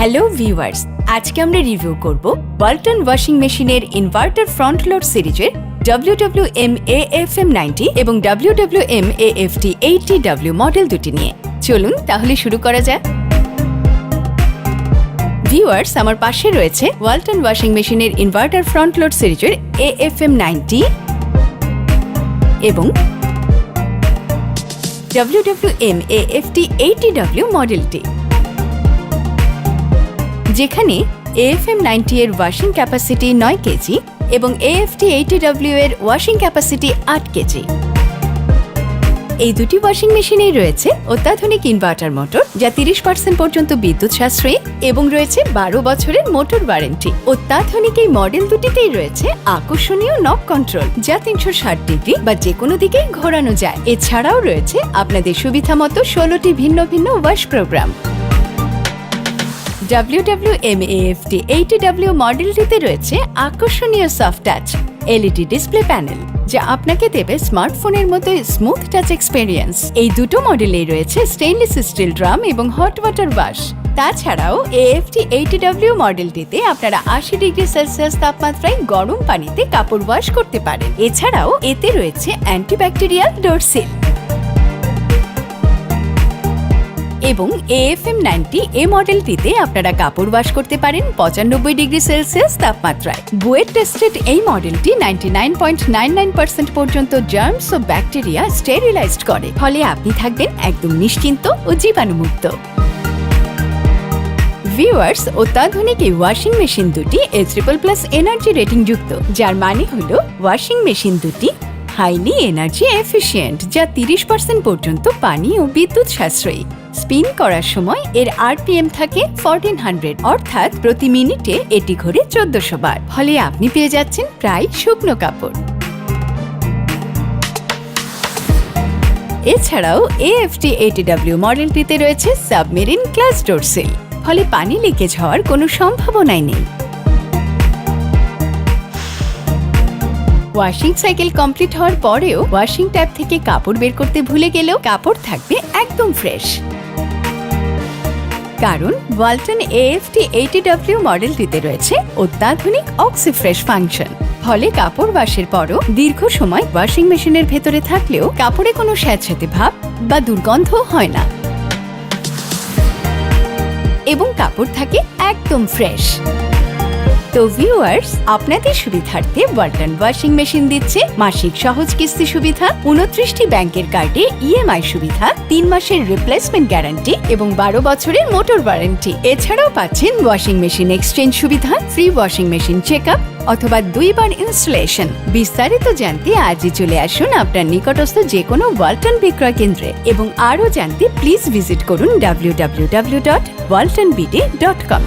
Hello viewers, আজকে আমরা review করব ওয়ালটন ওয়াশিং মেশিনের ইনভার্টার ফ্রন্ট লোড সিরিজের WWM AFM90 এবং WWM AFT80W মডেল দুটি নিয়ে। চলুন তাহলে শুরু করা যাক। ভিউয়ার্স, আমার পাশে রয়েছে ওয়ালটন ওয়াশিং মেশিনের ইনভার্টার ফ্রন্ট লোড সিরিজের AFM90 এবং WWM AFT80W মডেলটি, যেখানে AFM90 এর ওয়াশিং ক্যাপাসিটি 9 কেজি এবং AFT80W এর ওয়াশিং ক্যাপাসিটি 8 কেজি। এই দুটি ওয়াশিং মেশিনেই রয়েছে অত্যাধুনিক ইনভার্টার মোটর, যা 30% পর্যন্ত বিদ্যুৎ সাশ্রয়ী, এবং রয়েছে 12 বছরের মোটর ওয়ারেন্টি। অত্যাধুনিক এই মডেল দুটিতেই রয়েছে আকর্ষণীয় নব কন্ট্রোল, যা 360 ডিগ্রি বা যে কোনো দিকেই ঘোরানো যায়। এছাড়াও রয়েছে আপনাদের সুবিধা মতো 16টি ভিন্ন ভিন্ন ওয়াশ প্রোগ্রাম। WWM AFT80W মডেলটিতে রয়েছে আকর্ষণীয় soft touch LED display panel, যা আপনাকে দেবে স্মার্টফোনের মতো স্মুথ টাচ এক্সপেরিয়েন্স। এই দুটো মডেলেই রয়েছে স্টেইনলেস স্টিল ড্রাম এবং হট ওয়াটার ওয়াশ। তাছাড়াও AFT80W মডেলটিতে আপনারা 80 ডিগ্রি সেলসিয়াস তাপমাত্রায় গরম পানিতে কাপড় ওয়াশ করতে পারেন। এছাড়াও এতে রয়েছে অ্যান্টিব্যাকটেরিয়াল ডোর সিল। এবং AFM90 মডেলটিতে আপনারা কাপড় ওয়াশ করতে পারেন 95 ডিগ্রি সেলসিয়াস তাপমাত্রায়। বুয়েট টেস্টেড এই মডেলটি 99.99% পর্যন্ত জার্মস ও ব্যাকটেরিয়া স্টেরিলাইজড করে, ফলে আপনি থাকবেন একদম নিশ্চিন্ত ও জীবাণুমুক্ত। ভিউয়ার্স, অত্যাধুনিক এই ওয়াশিং মেশিন দুটি A++ এনার্জি রেটিং যুক্ত, যার মানে হলো ওয়াশিং মেশিন দুটি হাইলি এনার্জি এফিশিয়েন্ট, যা 30% পর্যন্ত পানি ও বিদ্যুৎ সাশ্রয়ী। স্পিন করার সময় এর RPM থাকে 1400, অর্থাৎ প্রতি মিনিটে এটি ঘোরে 1400 বার, ফলে আপনি পেয়ে যাচ্ছেন প্রায় শুকনো কাপড়। এছাড়াও AFT80W মডেলটিতে রয়েছে সাবমেরিন গ্লাস ডোর সিল, ফলে পানি লিকেজ হওয়ার কোনো সম্ভাবনাই নেই। ওয়াশিং সাইকেল কমপ্লিট হওয়ার পরেও ওয়াশিং ট্যাব থেকে কাপড় বের করতে ভুলে গেলেও কাপড় থাকবে একদম ফ্রেশ, কারণ ওয়ালটন AFT80W মডেলটিতে রয়েছে অত্যাধুনিক অক্সিফ্রেশ ফাংশন। ফলে কাপড় ওয়াশের পরও দীর্ঘ সময় ওয়াশিং মেশিনের ভেতরে থাকলেও কাপড়ে কোনো স্যাঁতসেঁতে ভাব বা দুর্গন্ধ হয় না, এবং কাপড় থাকে একদম ফ্রেশ। তো ভিউয়ার্স, আপনাদের সুবিধার্থে ওয়ালটন ওয়াশিং মেশিন দিচ্ছে মাসিক সহজ কিস্তি সুবিধা, 29টি ব্যাংকের কার্ডে EMI সুবিধা, 3 মাসের রিপ্লেসমেন্ট গ্যারান্টি এবং 12 বছরের মোটর ওয়ারেন্টি। এছাড়াও পাচ্ছেন ওয়াশিং মেশিন এক্সচেঞ্জ সুবিধা, ফ্রি ওয়াশিং মেশিন চেকআপ অথবা 2 বার ইনস্টলেশন। বিস্তারিত জানতে আজই চলে আসুন আপনার নিকটস্থ যে কোনো ওয়ালটন বিক্রয় কেন্দ্রে, এবং আরও জানতে প্লিজ ভিজিট করুন www.waltonbd.com।